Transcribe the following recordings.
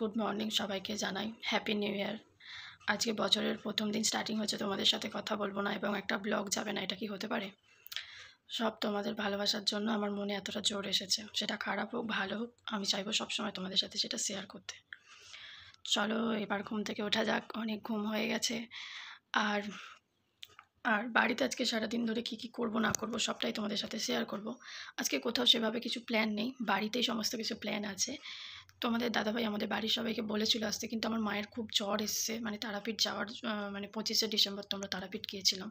Good morning সবাইকে জানাই happy new year. আজকে বছরের প্রথম দিন স্টার্টিং হচ্ছে, তোমাদের সাথে কথা বলবো না এবং একটা ব্লগ যাবে না, এটা কি হতে পারে? সব তোমাদের ভালোবাসার জন্য আমার মনে এতটা জোর এসেছে, সেটা খারাপ হোক ভালো হোক, আমি চাইবো সবসময় তোমাদের সাথে সেটা শেয়ার করতে। চলো এবার ঘুম থেকে ওঠা যাক, অনেক ঘুম হয়ে গেছে। আর আর বাড়িতে আজকে সারাদিন ধরে কী কী করবো না করবো সবটাই তোমাদের সাথে শেয়ার করব। আজকে কোথাও সেভাবে কিছু প্ল্যান নেই, বাড়িতেই সমস্ত কিছু প্ল্যান আছে। তোমাদের দাদাভাই আমাদের বাড়ির সবাইকে বলেছিল আসতে, কিন্তু আমার মায়ের খুব জ্বর এসছে, মানে তারাপীঠ যাওয়ার মানে 25শে ডিসেম্বর তো আমরা তারাপীঠ গিয়েছিলাম।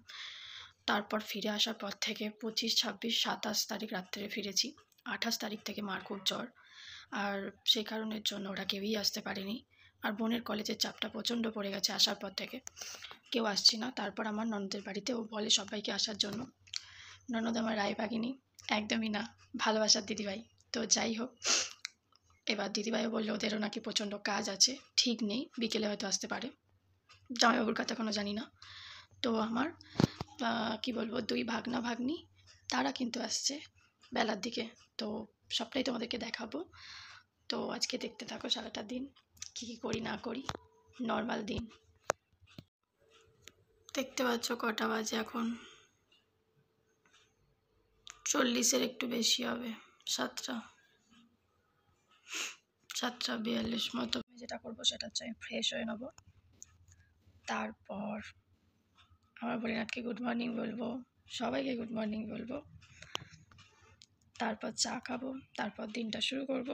তারপর ফিরে আসার পর থেকে 25, 26, 27 তারিখ রাত্রে ফিরেছি। 28 তারিখ থেকে মার খুব জ্বর, আর সেই কারণের জন্য ওরা কেউই আসতে পারেনি। আর বোনের কলেজের চাপটা প্রচণ্ড পড়ে গেছে, আসার পর থেকে কেউ আসছি না। তারপর আমার ননদের বাড়িতে ও বলে সবাইকে আসার জন্য। ননদ আমার রায়বাগিনী, একদমই না, ভালোবাসার দিদিভাই। তো যাই হোক, এবার দিদিভাইও বললো ওদেরও নাকি প্রচণ্ড কাজ আছে, ঠিক নেই, বিকেলে হয়তো আসতে পারে, জামাইবাবুর কথা এখনও জানি না। তো আমার কি বলবো, 2 ভাগনা ভাগ্নি, তারা কিন্তু আসছে বেলার দিকে। তো সবটাই তোমাদেরকে দেখাবো। তো আজকে দেখতে থাকো সারাটা দিন কী কী করি না করি, নর্মাল দিন। দেখতে পাচ্ছ কটা বাজে এখন, 40-এর একটু বেশি হবে, 7:42 মতো। যেটা করবো সেটা হচ্ছে আমি ফ্রেশ হয়ে নেবো, তারপর আমার ভোলেনাথকে গুড মর্নিং বলবো, সবাইকে গুড মর্নিং বলবো, তারপর চা খাবো, তারপর দিনটা শুরু করব।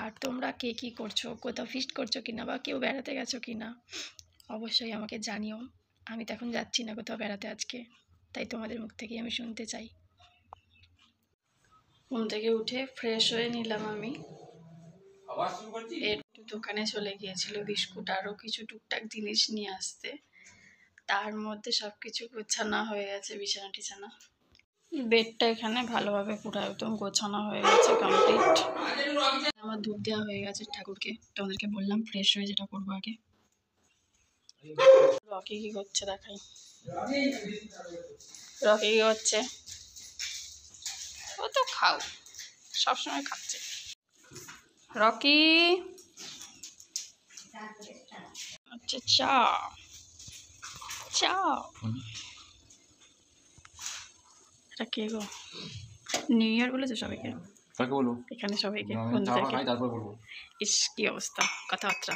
আর তোমরা কে কী করছো, কোথাও ফিস্ট করছো কিনা, বা কেউ বেড়াতে গেছো কিনা, অবশ্যই আমাকে জানিও। আমি তো এখন যাচ্ছি না কোথাও বেড়াতে আজকে, তাই তোমাদের মুখ থেকেই আমি শুনতে চাই। ঘুম থেকে উঠে ফ্রেশ হয়ে নিলাম আমি, একটু দোকানে চলে গিয়েছিল বিস্কুট আরও কিছু টুকটাক জিনিস নিয়ে আসতে, তার মধ্যে সব কিছু গোছানো হয়ে গেছে, বিছানা টিছানা, বেডটা এখানে ভালোভাবে পুরো একদম গোছানো হয়ে গেছে, কমপ্লিট। আমার ধূপ দেওয়া হয়ে গেছে ঠাকুরকে, তোমাদেরকে বললাম ফ্রেশ হয়ে যেটা করবো আগে। রকি কি করছে দেখাই, রকি কি করছে, ও তো খাও, সবসময় খাচ্ছে। রকি আচ্ছা, চা চা, এটা কে গো? নিউ ইয়ার বলেছে সবাইকে, বলবো এখানে সবাইকে বন্ধুদেরকে। ইস কি অবস্থা, কথাবার্তা।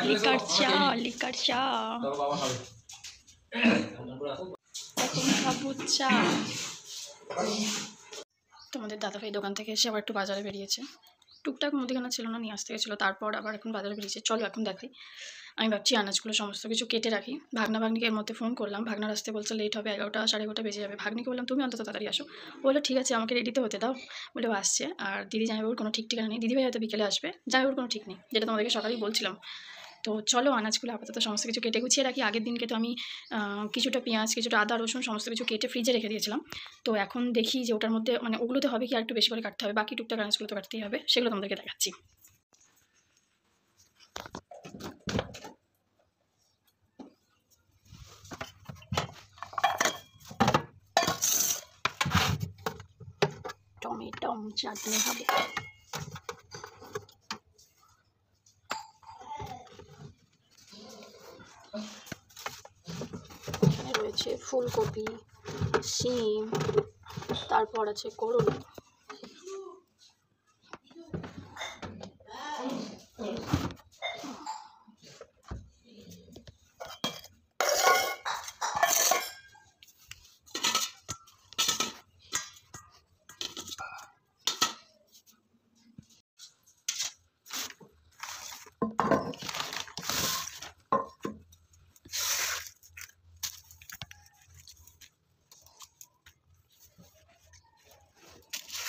লিকার চা, লিকার চা, এখন খাবো চা। তোমাদের দাদাভাই দোকান থেকে এসে আবার একটু বাজারে বেরিয়েছে, টুকটাক মুদিখানা ছিল না, নিয়ে আসতে গেছিলো, তারপর আবার এখন বাজারে বেরিয়েছে। চলো এখন দেখাই। আমি ভাবছি আনাজগুলো সমস্ত কিছু কেটে রাখি। ভাগনা ভাগ্নিকে এর মধ্যে ফোন করলাম, ভাগনার আসতে বলছে লেট হবে, 11টা 11:30 বেজে যাবে। ভাগ্নিকে বললাম তুমি অন্তত তাড়াতাড়ি আসো, বললো ঠিক আছে আমাকে রেডিতে হতে দাও, বলে ও আসছে। আর দিদি জামাইবাবুর কোনো ঠিক ঠিকানা নেই, দিদিভাই হয়তো বিকেলে আসবে, জামাইবাবুর কোনো ঠিক নেই, যেটা তোমাদেরকে সকালেই বলছিলাম। তো চলো আনাজগুলো আপাতত সমস্ত কিছু কেটে গুছিয়ে রাখি। আগের দিনকে তো আমি কিছুটা পেঁয়াজ, কিছুটা আদা রসুন সমস্ত কিছু কেটে ফ্রিজে রেখে দিয়েছিলাম। তো এখন দেখি যে ওটার মধ্যে মানে ওগুলোতে হবে কি আর একটু বেশি করে কাটতে হবে, বাকি টুকটাক আনাজগুলো তো কাটতেই হবে, সেগুলো তোমাদেরকে দেখাচ্ছি। টমেটো চাটনি হবে, এখানে রয়েছে ফুলকপি, শিম, তারপর আছে করলা,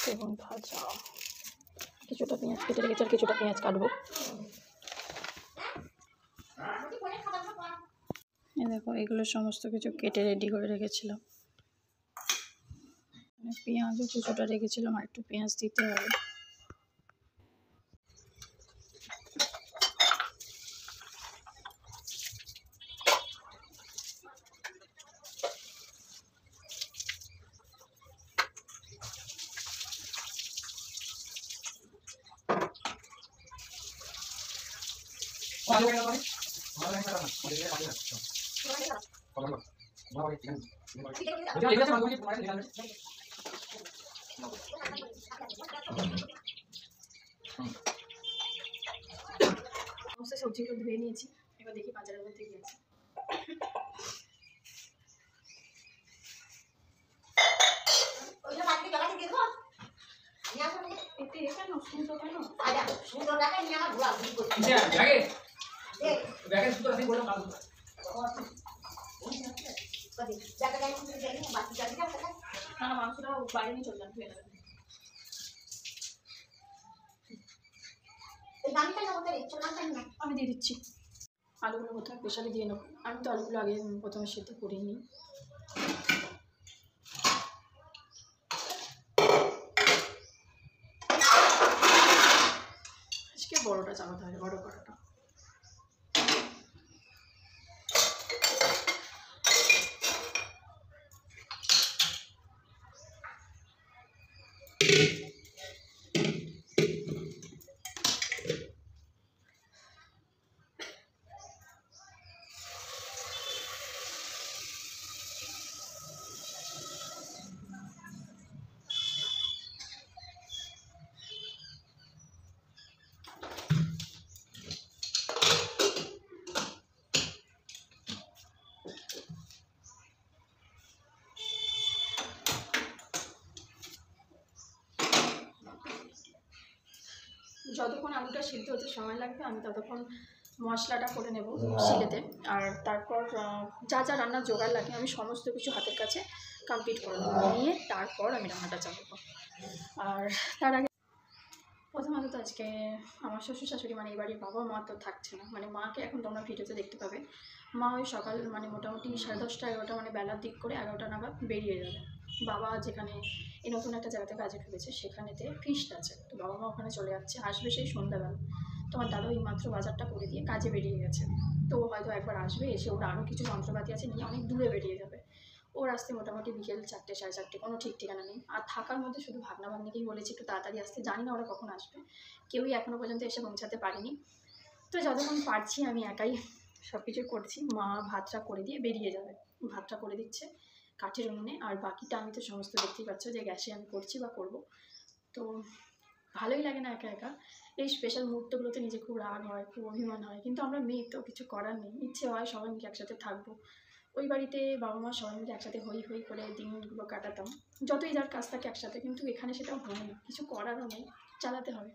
বেগুন ভাজা, কিছুটা পেঁয়াজ কেটে রেখেছি আর কিছুটা পেঁয়াজ কাটবো। এই দেখো এগুলো সমস্ত কিছু কেটে রেডি করে রেখেছিলাম, পেঁয়াজও কিছুটা রেখেছিলাম, আর একটু পেঁয়াজ দিতে হবে। সমস্ত সবজিগুলো ধুয়ে নিয়েছি, এবার দেখি বাজারের মধ্যে কি আছে। মাংসটা বাইরে নিয়ে চলে যান, ধুয়ে নেবেন। আমি দিয়ে দিচ্ছি। আলুগুলো প্রথমে প্রেশারে দিয়ে নেবো। আমি তো আলুগুলো আগে প্রথমে সেদ্ধ করে নিই। আজকে বড়োটা চালাতে হবে, বড়ো কড়াটা। যতক্ষণ আলুটা সিদ্ধ হতে সময় লাগবে আমি ততক্ষণ মশলাটা করে নেব শিলেতে। আর তারপর যা যা রান্নার জোগাড় লাগে আমি সমস্ত কিছু হাতের কাছে কমপ্লিট করে নেব, নিয়ে তারপর আমি রান্নাটা চালাবো। আর তার আগে প্রথমত তো আজকে আমার শ্বশুর শাশুড়ি মানে এই বাড়ির বাবা মা তো থাকছে না, মানে মাকে এখন তোমরা ভিডিওতে দেখতে পাবে। মা ওই সকাল মানে মোটামুটি 10:30 11টা মানে বেলার দিক করে 11টা নাগাদ বেরিয়ে যাবে। বাবা যেখানে এই নতুন একটা জায়গাতে কাজে ঢুকেছে সেখানেতে ফিস্ট আছে, তো বাবা মা ওখানে চলে যাচ্ছে, আসবে সেই সন্ধ্যাবেলা। তোমার দাদা এই মাত্র বাজারটা করে দিয়ে কাজে বেরিয়ে গেছে, তো হয়তো একবার আসবে, এসে ওরা আরও কিছু যন্ত্রপাতি আছে নিয়ে অনেক দূরে বেরিয়ে যাবে। ওর আসতে মোটামুটি বিকেল 4টে 4:30, কোনো ঠিক ঠিকানা নেই। আর থাকার মধ্যে শুধু ভাগনা ভাগ্নিকেই বলেছি একটু তাড়াতাড়ি আসতে, জানি না ওরা কখন আসবে, কেউই এখনও পর্যন্ত এসে পৌঁছাতে পারিনি। তো যতক্ষণ পারছি আমি একাই সব কিছু করছি। মা ভাতটা করে দিয়ে বেরিয়ে যাবে, ভাতটা করে দিচ্ছে কাঠের উনুনে, আর বাকিটা আমি তো সমস্ত দেখতেই পাচ্ছ যে গ্যাসে আমি করছি বা করব। তো ভালোই লাগে না একা একা, এই স্পেশাল মুহূর্তগুলোতে নিজে খুব রাগ হয়, খুব অভিমান হয়, কিন্তু আমরা মেয়ে তো কিছু করার নেই, ইচ্ছে হয় সবাই মিলে একসাথে থাকবো। ওই বাড়িতে বাবা মা সবাই মিলে একসাথে হই হই করে দিনগুলো কাটাতাম, যতই যার কাজ থাকে একসাথে, কিন্তু এখানে সেটা হয় না, কিছু করারও নেই, চালাতে হবে।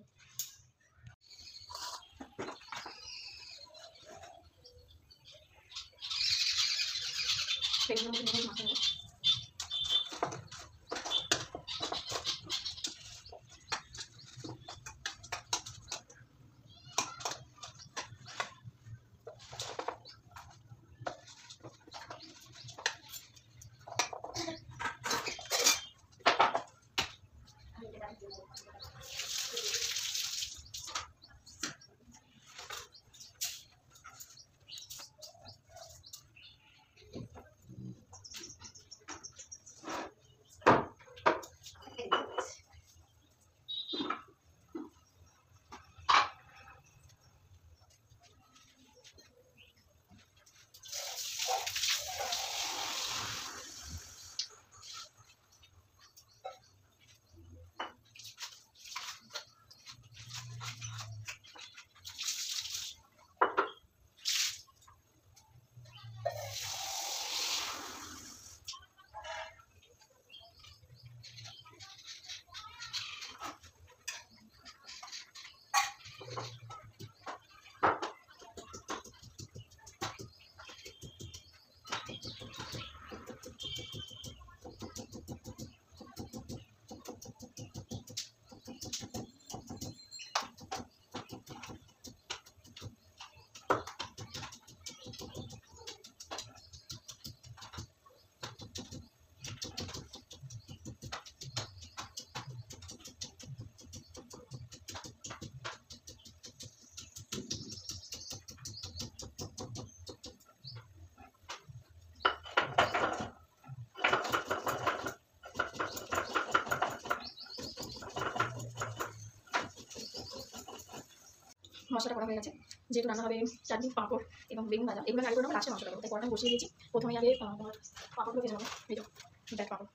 মশলাটা করা হয়ে গেছে, যেহেতু রান্না হবে চাটনি, পাঁপড় এবং বেগুন ভাজা, এগুলো আগে করে নেবো, লাস্টে মাংসটা করবো। তাই কড়াটা বসিয়ে দিয়েছি। প্রথমে আগে তোমার পাঁপড়গুলো ভেজে নেবো। এই তো ব্যাট পাঁপড়।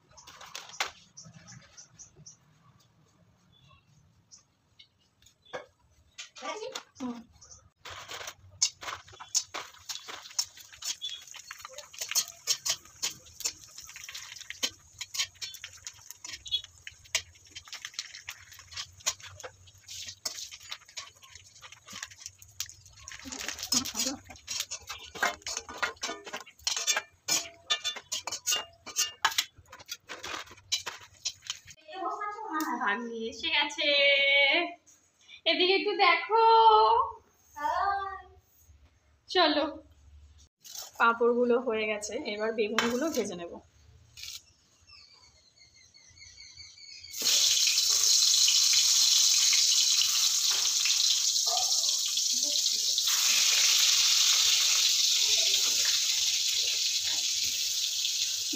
ভাগ্নি এসে গেছে, এদিকে একটু দেখো। চলো, পাঁপড়গুলো হয়ে গেছে, এবার বেগুনগুলো ভেজে নেব।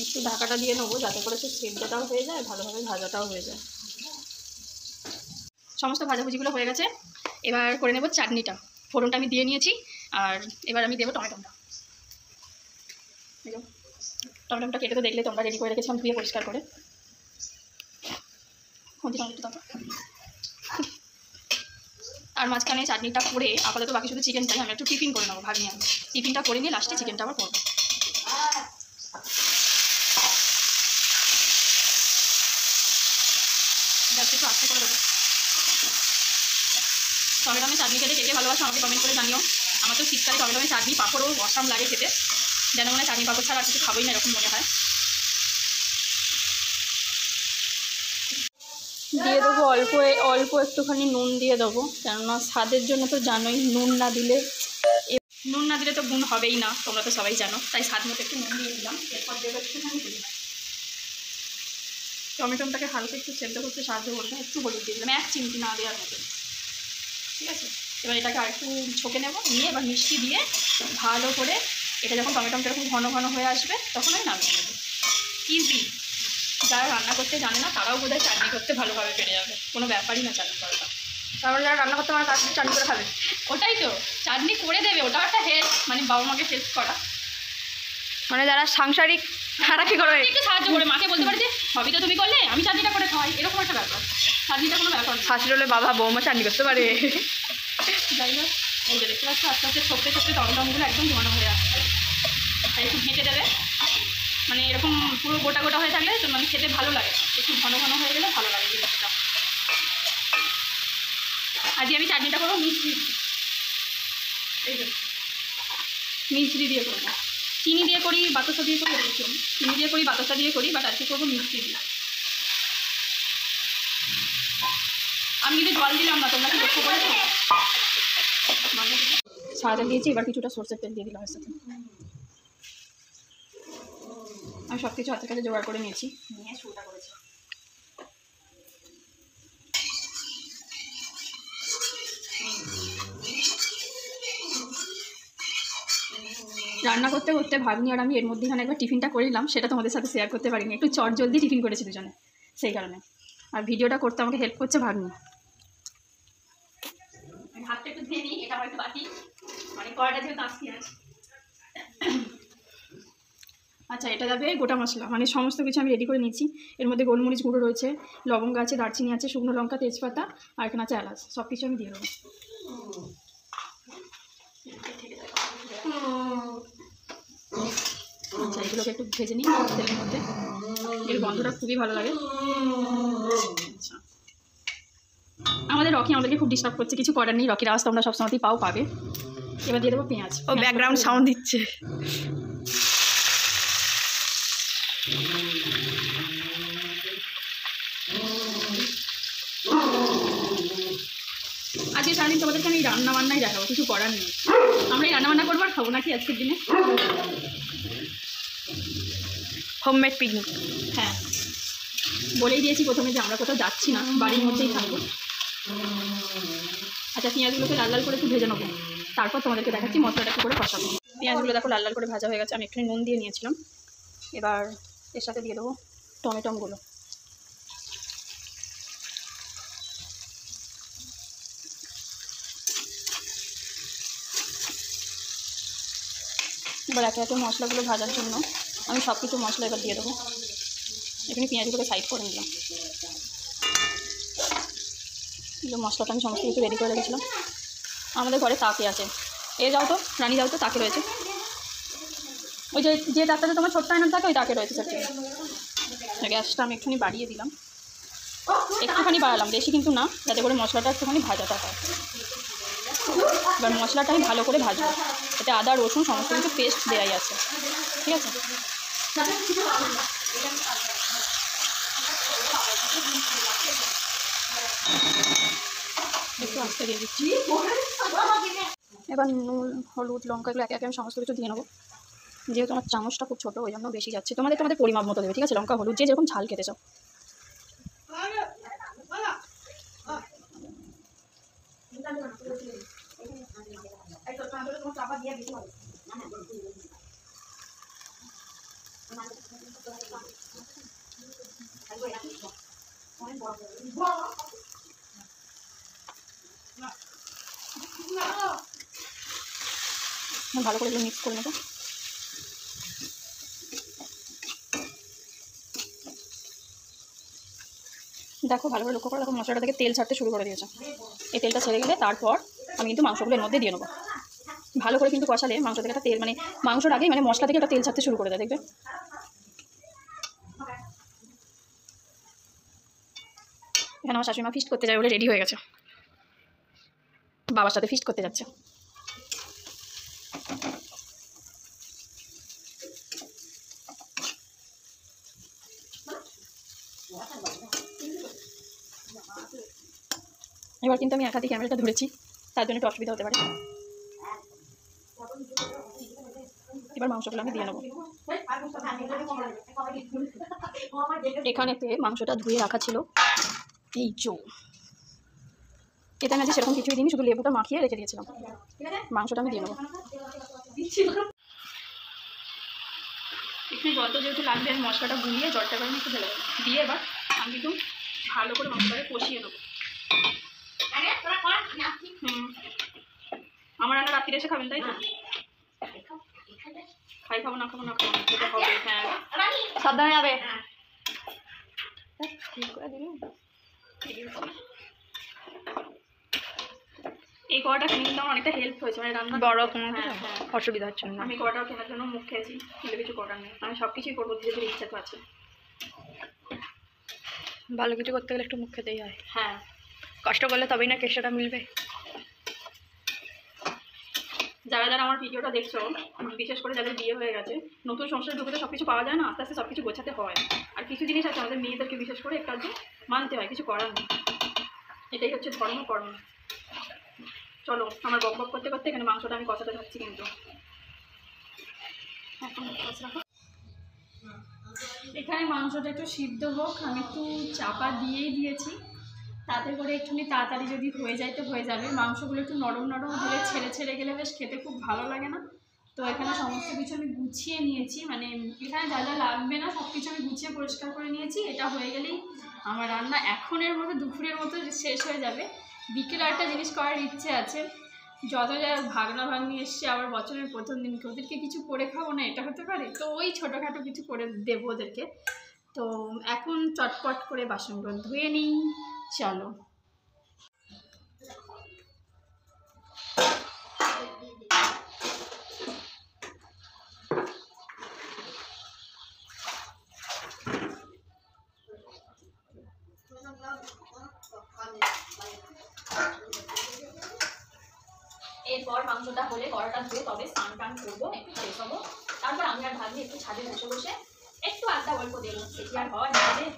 একটু ঢাকাটা দিয়ে নেবো যাতে করে সে সেদ্ধটাও হয়ে যায়, ভালোভাবে ভাজাটাও হয়ে যায়। সমস্ত ভাজাভুজিগুলো হয়ে গেছে, এবার করে নেব চাটনিটা। ফোড়নটা আমি দিয়ে নিয়েছি, আর এবার আমি দেবো টমেটোটা। টমেটোটা কেটে তো দেখলে তোমরা, রেডি করে রেখেছিলাম ধুয়ে পরিষ্কার করে। টমেটো দাও। আর মাঝখানে চাটনিটা করে আপাতত বাকি শুধু চিকেনটাই আমি একটু টিফিন করে নেবো, ভাগ্নি আমি টিফিনটা করে নিয়ে লাস্টে চিকেনটা আবার করবো। একটু আস্তে করে দেবো। টমেটো চাটনি খেতে কে কে ভালোবাসো আমাকে কমেন্ট করে জানিও। আমার তো শীতকালে টমেটো চাটনি পাঁপড়ও অসাম লাগে খেতে, যেন মনে হয় চাটনি পাঁপড় ছাড়া আর কিছু খাবোই না, এরকম মনে হয়। দিয়ে দেবো অল্প অল্প একটুখানি নুন দিয়ে দেবো, কেননা স্বাদের জন্য তো জানোই নুন না দিলে তো গুণ হবেই না, তোমরা তো সবাই জানো। তাই স্বাদ মতো একটু নুন দিয়ে দিলাম। এরপর দেবো একটুখানি হলুদ। টমেটোটাকে হালকা একটু সেদ্ধ করতে সাহায্য করবে, একটু হলুদ দিয়ে দিলাম, 1 চিমটি না দেওয়ার মতো। ঠিক আছে, এবার এটাকে আরেকটু ছকে নেব, নিয়ে এবার মিষ্টি দিয়ে ভালো করে এটা যখন টমেটোটা এরকম ঘন ঘন হয়ে আসবে তখন আমি নামিয়ে নেবো। ইজি, যারা রান্না করতে জানে না তারাও বোধহয় চাটনি করতে ভালোভাবে পেরে যাবে, কোনো ব্যাপারই না চাটনি করাটা। তারপরে যারা রান্না করতে পারে তার চাটনি করে খাবে, ওটাই তো চাটনি করে দেবে, ওটাও একটা হেল্প, মানে বাবা মাকে হেল্প করা। মানে যারা সাংসারিক, তারা কি করবে, একটু সাহায্য করে মাকে বলতে পারে যে সবই তো তুমি করলে, আমি চাটনিটা করে খাওয়াই, এরকম একটা ব্যাপার। চাটনিটা কোনো ব্যাপার না, শাশুড়ি হলে বাবা বৌমা চাটনি করতে পারে। যাই হোক, এই যে দেখতে পাচ্ছ আস্তে আস্তে ছোটতে ছোটতে টমেটোগুলো একদম ঘন হয়ে আসছে। তাই একটু ঢেকে দেবে, মানে এরকম পুরো গোটা গোটা হয়ে থাকলে মানে খেতে ভালো লাগে, একটু ঘন ঘন হয়ে গেলে ভালো লাগে জিনিসটা। আজকে আমি চাটনিটা করবো মিষ্টি, এই যে মিষ্টি দিয়ে করবো। চিনি দিয়ে করি, বাতাসা দিয়ে করি, এরকম চিনি দিয়ে করি, বাতাসা দিয়ে করি, বাট আজকে করবো মিষ্টি দিয়ে। আমি কিন্তু জল দিলাম না, তোমরা কি লক্ষ্য করেছো? সাদা তেল দিয়েছি, এবার কিছুটা সরষের তেল দিয়ে দিলাম এর সাথে। আমি সব কিছু হাতের কাছে জোগাড় করে নিয়েছি, নিয়ে শুরুটা করেছি। রান্না করতে করতে ভাগ্নি আর আমি এর মধ্যেখানে একবার টিফিনটা করিলাম, সেটা তোমাদের সাথে শেয়ার করতে পারিনি, একটু চট জলদি টিফিন করেছি দুজনে, সেই কারণে। আর ভিডিওটা করতে আমাকে হেল্প করছে ভাগ্নি। হাতটা একটু ধুয়ে নিই, এটা আমার একটু বাকি, মানে কড়াটা যেহেতু আসছি আজ। আচ্ছা, এটা যাবে গোটা মশলা, মানে সমস্ত কিছু আমি রেডি করে নিয়েছি। এর মধ্যে গোলমরিচ গুঁড়ো রয়েছে, লবঙ্গ আছে, দারচিনি আছে, শুকনো লঙ্কা, তেজপাতা, আর এখানে আছে এলাচ, সব কিছু আমি দিয়ে দেবো। আচ্ছা, এগুলোকে একটু ভেজে নিই তেলের মধ্যে, এর গন্ধটা খুবই ভালো লাগে। আচ্ছা, আমাদের রকি আমাদেরকে খুব ডিস্টার্ব করছে, কিছু করার নেই, রকির আওয়াজ তোমরা সবসময়তেই পাবে। এবার দিয়ে দেবো পেঁয়াজ, ও ব্যাকগ্রাউন্ড সাউন্ড দিচ্ছে। আজকে সারাদিন তোমাদেরকে আমি রান্না বান্নাই দেখাবো, কিছু করার নেই, আমরা এই রান্না বান্না করবো আর খাবো নাকি আজকের দিনে। Homemade picnic. হ্যাঁ, বলেই দিয়েছি প্রথমে যে আমরা কোথাও যাচ্ছি না, বাড়ির মধ্যেই থাকবো। আচ্ছা, পেঁয়াজগুলোকে লাল লাল করে একটু ভেজে নেবো, তারপর তোমাদেরকে দেখাচ্ছি মশলাটা একটু করে কষাবো। পেঁয়াজগুলো দেখো লাল লাল করে ভাজা হয়ে গেছে, আমি একটু নুন দিয়ে নিয়েছিলাম। এবার এর সাথে দিয়ে দেবো টমেটোগুলো। এবার একে একে মশলাগুলো ভাজার জন্য আমি সব কিছু মশলা এবার দিয়ে দেবো। এখানে পেঁয়াজগুলোকে সাইড করে নিলাম। যে মশলাটা আমি সমস্ত কিছু রেডি করে রেখেছিলাম। আমাদের ঘরে তাকে আছে, এ যাও তো রানী যাও তো, তাকে রয়েছে ওই যে তাকটাতে তোমার ছোট্ট আয়নার থাকে, ওই তাকে রয়েছে সত্যি। গ্যাসটা আমি একটুখানি বাড়িয়ে দিলাম, একটুখানি বাড়ালাম, বেশি কিন্তু না, যাতে করে মশলাটা একটুখানি ভাজাটা হয়। এবার মশলাটা আমি ভালো করে ভাজবো, এতে আদা রসুন সমস্ত কিছু পেস্ট দেওয়াই আছে, ঠিক আছে। একটু আস্তে দিয়ে দিচ্ছি। এবার নুন হলুদ লঙ্কা এগুলো একে একে আমি সমস্ত কিছু দিয়ে নেবো। যেহেতু আমার চামচটা খুব ছোটো, ওই জন্য বেশি যাচ্ছে। তোমাদের পরিমাপ মতো দেবে, ঠিক আছে। লঙ্কা হলুদ যে যেরকম ঝাল খেতে চাও। ভালো করে এগুলো মিক্স করে নেবো। দেখো ভালো করে লক্ষ্য করে দেখো, মশলাটা থেকে তেল ছাড়তে শুরু করে দিয়েছে। এই তেলটা ছেড়ে গেলে তারপর আমি কিন্তু মাংসগুলো এর মধ্যে দিয়ে নেবো। ভালো করে কিন্তু কষালে মাংস থেকে একটা তেল, মানে মাংসর আগেই মানে মশলা থেকে একটা তেল ছাড়তে শুরু করে দেয়, দেখবে। এখানে আমার শাশুড়ি মা ফিস্ট করতে যায় বলে রেডি হয়ে গেছে, বাবার সাথে ফিস্ট করতে যাচ্ছে। এবার কিন্তু আমি একাধিক ক্যামেরাটা ধরেছি, তার জন্য একটু অসুবিধা হতে পারে। এবার মাংসগুলো আমি দিয়ে নেবো। এখানেতে মাংসটা ধুয়ে রাখা ছিল, এই এটা আমি সেরকম কিছুই দিইনি, শুধু লেবুটা মাখিয়ে রেখে দিয়েছিলাম। মাংসটা আমি দিয়ে নেবো। একটু জলটা যেহেতু লাগবে, আমি মশলাটা গুলিয়ে জলটা করে একটু ঢেলে দিয়ে এবার আমি কিন্তু ভালো করে মশলাটাকে কষিয়ে নেবো। আমার রান্না রাত্রিরে এসে খাবেন, তাই তো? খাবো না হবে, হ্যাঁ সাবধানে যাবে। এই কড়াটা কিনে কিন্তু আমার অনেকটা হেল্প হয়েছে, মানে রান্না বড় কোনো অসুবিধা হচ্ছে না। আমি কড়াটাও কেনার জন্য মুখ খেয়েছি, কিন্তু কিছু করার নেই, আমি সব কিছুই করবো, ধীরে ধীরে ইচ্ছা তো আছে। ভালো কিছু করতে গেলে একটু মুখ খেতেই হয়। হ্যাঁ, কষ্ট করলে তবেই না কেষ্টটা মিলবে। যারা যারা আমার ভিডিওটা দেখছো, বিশেষ করে যাদের বিয়ে হয়ে গেছে, নতুন সংসারে ঢুকে তো সব কিছু পাওয়া যায় না, আস্তে আস্তে সব কিছু গোছাতে হয়। আর কিছু জিনিস আছে আমাদের মেয়েদেরকে বিশেষ করে একটু আধটু মানতে হয়, কিছু করার নেই, এটাই হচ্ছে ধর্ম কর্ম। চলো, আমার বক বক করতে করতে এখানে মাংসটা আমি কষাতে থাকছি। কিন্তু এখানে মাংসটা একটু সিদ্ধ হোক, আমি একটু চাপা দিয়েই দিয়েছি, তাতে করে একটুখানি তাড়াতাড়ি যদি হয়ে যায় তো হয়ে যাবে। মাংসগুলো একটু নরম নরম হলে ছেড়ে ছেড়ে গেলে বেশ খেতে খুব ভালো লাগে না। তো এখানে সমস্ত কিছু আমি গুছিয়ে নিয়েছি, মানে এখানে যা যা লাগবে না সব কিছু আমি গুছিয়ে পরিষ্কার করে নিয়েছি। এটা হয়ে গেলেই আমার রান্না এখনের মতো দুপুরের মতো শেষ হয়ে যাবে। বিকেলে একটা জিনিস করার ইচ্ছে আছে, যত যা ভাগনা ভাগ্নি এসছে আবার বছরের প্রথম দিন, ওদেরকে কিছু করে খাবো না, এটা হতে পারে। তো ওই ছোটোখাটো কিছু করে দেবো ওদেরকে। তো এখন চটপট করে বাসনগুলো ধুয়ে নিই, চলো। এরপর মাংসটা হলে কড়াটা ধুয়ে তবে স্নান টান করবো, একটু ফ্রেশ হবো, তারপর আমি আর ভাবি একটু ছাদে বসে বসে একটু আড্ডা গল্প দেবো। সেটি আর হয় আমাদের।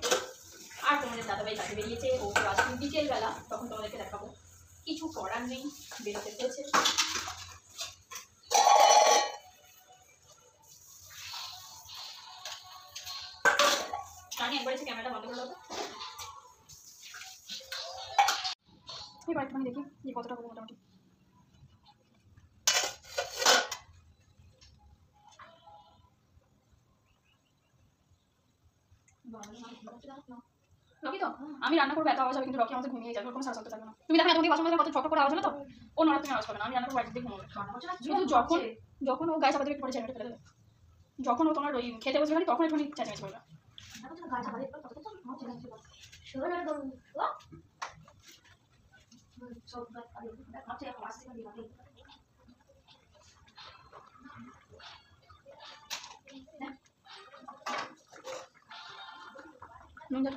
আর তোমাদের দাদাভাই কাছে বেরিয়েছে, ও তো আসবে বিকেলবেলা, তখন তোমাদেরকে দেখাবো। কিছু করার নেই, বেরোতে হয়েছে। আমি একবার এসে ক্যামেরাটা বন্ধ করে দেবো। এবার একটুখানি দেখি যে কতটা হবে মোটামুটি। রকি তো আমি রান্না করবো, এত আওয়াজ হবে কিন্তু রকি আমাদের ঘুমিয়ে যাবে, কোনো শাসন থাকবে না। তুমি দেখো তুমি বাসন কত ঠক করে আওয়াজ হলো তো, ও নড়া তুমি আওয়াজ পাবে না, আমি রান্না করবো বাড়িতে দিয়ে ঘুমাবো। কিন্তু যখন ও গায়ে চাপা দেবে পড়ে যাবে ফেলে দেবে, যখন ও তোমার ওই খেতে বসবে মানে তখন একটুখানি চেঁচামেচি করবে।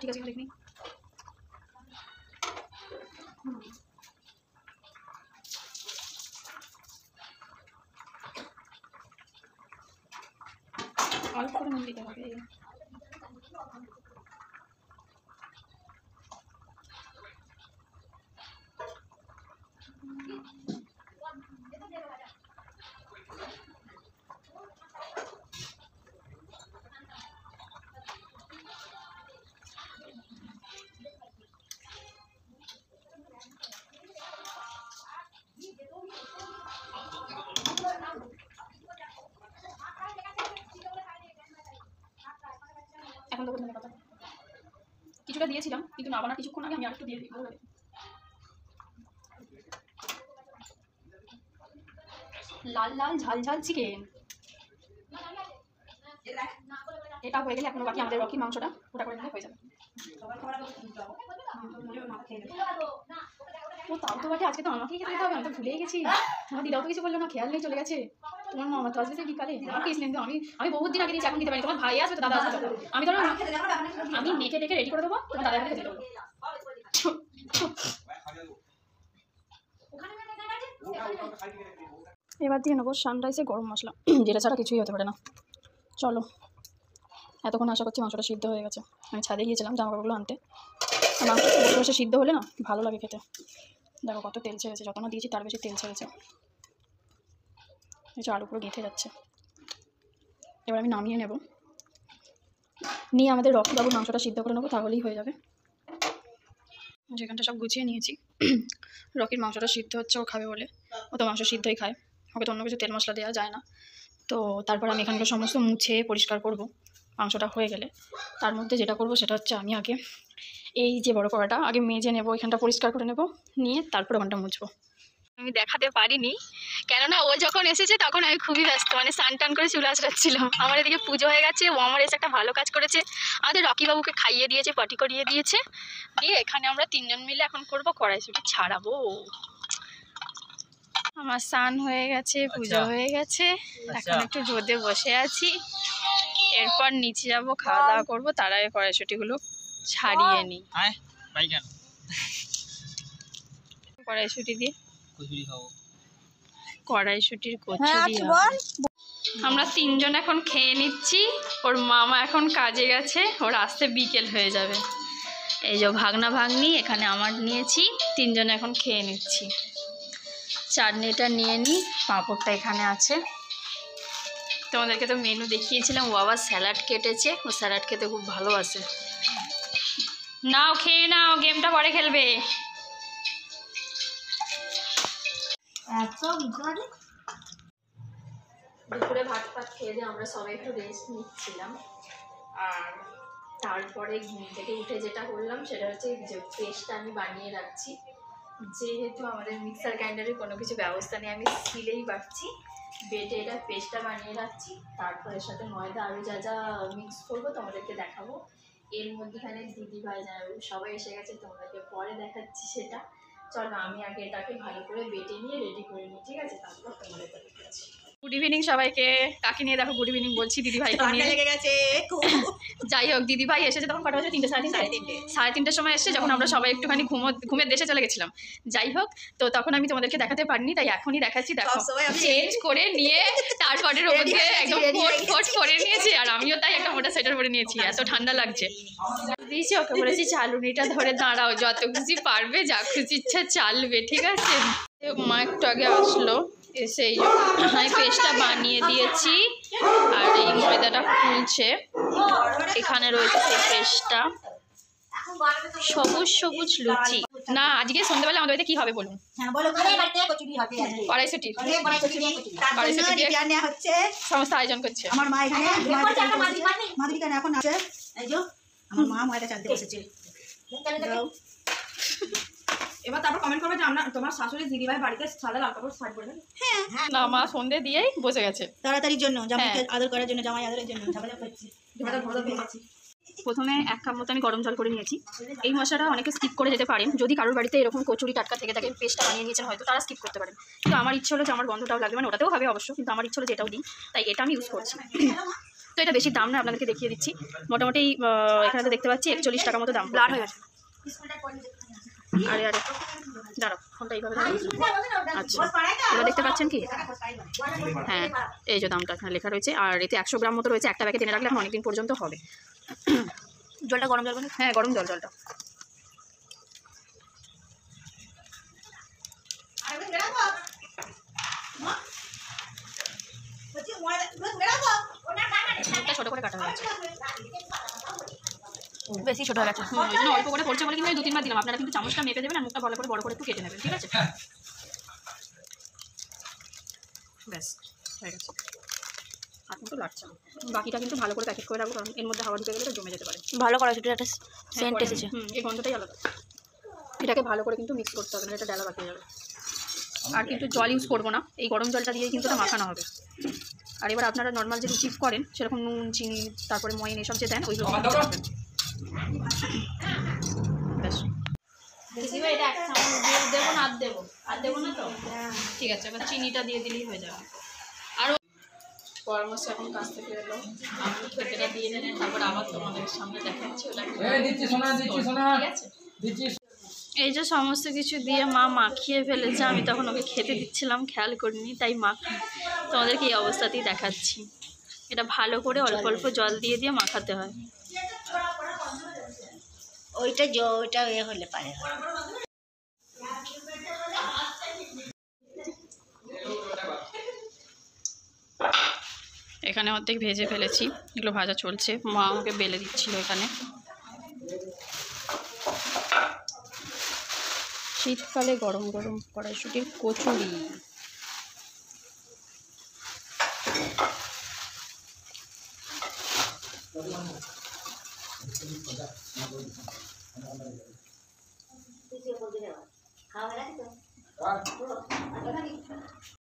ঠিক আছে দেখিনি অল্প করে নুন দিতে হবে। এখন তো ধন্যবাদ কথা কিছুটা দিয়েছিলাম কিন্তু না বানার কিছুক্ষণ আগে আমি আরেকটু দিয়ে দিই। লাল লাল ঝাল ঝাল চিকেন, এটা হয়ে গেলে এখনো বাকি আমাদের রকি মাংসটা ওটা করে দিলে হয়ে যাবে। ও তাও তো বাকি আজকে তো আমাকেই খেতে দিতে হবে, আমি তো ভুলেই গেছি। আমার দিদাও তো কিছু বললো না, খেয়াল নেই চলে গেছে। তোমার মামা তো আসবে বিকালে, আমাকে কিন্তু আমি বহুত দিন আগে দিয়েছি, এখন দিতে পারি। তোমার ভাই আসবে তো দাদা আসবে, আমি ধরো আমি মেখে টেকে রেডি করে দেবো, তোমার দাদা খেতে দেবো। এবার দিয়ে নেবো সানরাইসে গরম মশলা, যেটা ছাড়া কিছুই হতে পারে না। চলো, এতক্ষণ আশা করছি মাংসটা সিদ্ধ হয়ে গেছে। আমি ছাদে গিয়েছিলাম জামাকাপড়গুলো আনতে, মাংসটা বসে বসে সিদ্ধ হলে না ভালো লাগে খেতে। দেখো কত তেল ছেড়েছে, যত না দিয়েছি তার বেশি তেল ছেড়েছে, এই যে আলু পুরো গেঁথে যাচ্ছে। এবার আমি নামিয়ে নেব, নিয়ে আমাদের রকিবাবুর মাংসটা সিদ্ধ করে নেবো, তাহলেই হয়ে যাবে। যেখানটা সব গুছিয়ে নিয়েছি, রকির মাংসটা সিদ্ধ হচ্ছে, ও খাবে বলে। ও তো মাংস সিদ্ধই খায়, ওকে তো অন্য কিছু তেল মশলা দেওয়া যায় না। তো তারপর আমি এখানকার সমস্ত মুছে পরিষ্কার করব মাংসটা হয়ে গেলে। তার মধ্যে যেটা করব সেটা হচ্ছে আমি আগে এই যে বড় কড়াটা আগে মেজে নেব, এখানটা পরিষ্কার করে নেব, নিয়ে তারপর ওখানটা মুছবো। আমি দেখাতে পারিনি কেননা ও যখন এসেছে তখন আমি খুবই ব্যস্ত, মানে স্নান টান করে চুল আসছিলাম। আমার এদিকে পুজো হয়ে গেছে, ও আমার এসে একটা ভালো কাজ করেছে, আমাদের রকিবাবুকে খাইয়ে দিয়েছে, পটি করিয়ে দিয়েছে। দিয়ে এখানে আমরা তিনজন মিলে এখন করব কড়াইশুঁটি ছাড়াবো। আমার স্নান হয়ে গেছে, পুজো হয়ে গেছে, এখন একটু রোদে বসে আছি, এরপর নিচে যাব, খাওয়া দাওয়া করবো। তার আগে কড়াইশুঁটিগুলো ছাড়িয়ে নিই। কড়াইশুঁটি দিয়ে কড়াইশুঁটির কচুরি আমরা তিনজন এখন খেয়ে নিচ্ছি। ওর মামা এখন কাজে গেছে, ওর আসতে বিকেল হয়ে যাবে। এই যে ভাগনা ভাগ্নি এখানে আমার নিয়েছি, তিনজনে এখন খেয়ে নিচ্ছি। চাটনিটা নিয়ে নিই, পাঁপড়টা এখানে আছে। তোমাদেরকে তো মেনু দেখিয়েছিলাম, ও আবার স্যালাড কেটেছে, ও স্যালাড খেতে খুব ভালোবাসে। নাও খেয়ে নাও, গেমটা পরে খেলবে। দুপুরে ভাত খেয়ে দিয়ে আমরা সবাই একটু রেস্ট নিচ্ছিলাম, আর তারপরে ঘুম থেকে উঠে যেটা করলাম সেটা হচ্ছে যে পেস্টটা আমি বানিয়ে রাখছি। যেহেতু আমাদের মিক্সার গ্রাইন্ডারের কোনো কিছু ব্যবস্থা নেই, আমি সিলেই বাটছি, বেটে এটা পেস্টটা বানিয়ে রাখছি। তারপরে সাথে ময়দা আরও যা যা মিক্স করবো তোমাদেরকে দেখাবো। এর মধ্যেখানে দিদিভাই সবাই এসে গেছে, তোমাদেরকে পরে দেখাচ্ছি সেটা। চলো আমি আগে এটাকে ভালো করে বেটে নিয়ে রেডি করে নিই, ঠিক আছে? তারপর তোমাদেরকে দেখাচ্ছি। গুড ইভিনিং সবাইকে, কাকে নিয়ে দেখো গুড ইভিনিং বলছি, দিদিভাইকে নিয়ে। যাই হোক, দিদিভাই এসেছে তখন কটা বাজে? 3টে, সাড়ে তিনটের সময় এসেছে, যখন আমরা সবাই একটুখানি ঘুমের দেশে চলে গেছিলাম। যাই হোক, তো তখন আমি তোমাদেরকে দেখাতে পারিনি, তাই এখনই দেখাচ্ছি। দেখো চেঞ্জ করে নিয়ে তারপরে ওপর দিয়ে একদম কোট পরে নিয়েছি, আর আমিও তাই একটা মোটা সোয়েটার পরে নিয়েছি, এত ঠান্ডা লাগছে। দিয়েছি ওকে, বলেছি চালুনিটা ধরে দাঁড়াও, যত খুশি পারবে, যা খুশি ইচ্ছা চালবে, ঠিক আছে? মা একটু আগে আসলো, এসে এই আমি পেস্টটা বানিয়ে দিয়েছি, আর এই ময়দাটা ফুলছে। এখানে রয়েছে সেই পেস্টটা, সবুজ সবুজ লুচি। না, আজকে সন্ধ্যাবেলা আমাদের বাড়িতে কি হবে বলুন? কড়াইশুঁটি দিয়ে সমস্ত আয়োজন করছে আমার মা। এখানে এখন আছে, আমার মা ময়দা চালতে বসেছে। দাও। এবার তারপর কমেন্ট করবে যে আমরা তোমার শাশুড়ি দিদিভাই বাড়িতে সাদা লাল কাপড় শাড়ি পরবেন। না মা সন্ধে দিয়েই বসে গেছে। তাড়াতাড়ির জন্য জামাইকে হ্যাঁ। আদর করার জন্য, জামাই আদরের জন্য ঝামেলা করছি। ঝামেলা ঘরে দিয়ে গেছি। প্রথমে 1 কাপ মতো আমি গরম জল করে নিয়েছি। এই মশলাটা অনেকে স্কিপ করে যেতে পারেন, যদি কারোর বাড়িতে এরকম কচুরি টাটকা থেকে থাকে, পেস্টটা বানিয়ে নিয়েছেন হয়তো, তারা স্কিপ করতে পারেন। কিন্তু আমার ইচ্ছে হলো যে আমার গন্ধটাও লাগবে, মানে ওটাতেও হবে অবশ্য, কিন্তু আমার ইচ্ছে হলো যে এটাও দিই, তাই এটা আমি ইউজ করছি। তো এটা বেশি দাম না, আপনাদেরকে দেখিয়ে দিচ্ছি। মোটামুটি এখানে তো দেখতে পাচ্ছি 41 টাকা মতো দাম। ব্লাড হয়ে গেছে। আরে আরে দাঁড়াও, ফোনটা এইভাবে দাঁড়াও। আচ্ছা, এবার দেখতে পাচ্ছেন কি? হ্যাঁ, এই যে দামটা এখানে লেখা রয়েছে, আর এতে 100 গ্রাম মতো রয়েছে। একটা প্যাকেট এনে রাখলে এখন অনেকদিন পর্যন্ত হবে। জলটা গরম জল করে। হ্যাঁ, গরম জলটা। মুখটা ছোট করে কাটা হয়েছে। বেশি ছোট হয়ে গেছে। ওই জন্য অল্প করে পড়ছে বলে কিন্তু আমি 2-3 বার দিলাম। আপনারা কিন্তু চামচটা মেপে দেবেন আর মুখটা ভালো করে বড় করে একটু কেটে নেবেন, ঠিক আছে? ব্যাস হয়ে গেছে। আর কিন্তু লাগছে না। বাকিটা কিন্তু ভালো করে প্যাকেট করে রাখবো, কারণ এর মধ্যে হাওয়া ঢুকে গেলে তো জমে যেতে পারে। ভালো করা সেটা একটা সেন্ট পরে এসেছে। এই গন্ধটাই আলাদা। এটাকে ভালো করে কিন্তু মিক্স করতে হবে, না এটা ডালা বাকি যাবে। আর কিন্তু জল ইউজ করবো না, এই গরম জলটা দিয়ে কিন্তু এটা মাখানো হবে। আর এবার আপনারা নর্মাল যে রুচি করেন সেরকম নুন, চিনি, তারপরে ময়ন এসব যে দেন ওইগুলো দেবেন। ব্যাস। এটা 1 চামচ দেবো না, আর দেবো না তো? ঠিক আছে, এবার চিনিটা দিয়ে দিলেই হয়ে যাবে। আর পরামর্শ এখন কাছ থেকে এলো, আমি খেতেটা দিয়ে নেন, তারপর আবার তোমাদের সামনে দেখাচ্ছি। ঠিক আছে, এই যে সমস্ত কিছু দিয়ে মা মাখিয়ে ফেলেছে, আমি তখন ওকে খেতে দিচ্ছিলাম, খেয়াল করিনি, তাই তোমাদেরকে এই অবস্থাতেই দেখাচ্ছি। এটা ভালো করে অল্প অল্প জল দিয়ে দিয়ে মাখাতে হয়। ওইটা হলে পারে। এখানে অর্ধেক ভেজে ফেলেছি, এগুলো ভাজা চলছে। মা আমাকে বেলে দিচ্ছিল এখানে। শীতকালে গরম গরম কড়াইশুঁটির কচুরি।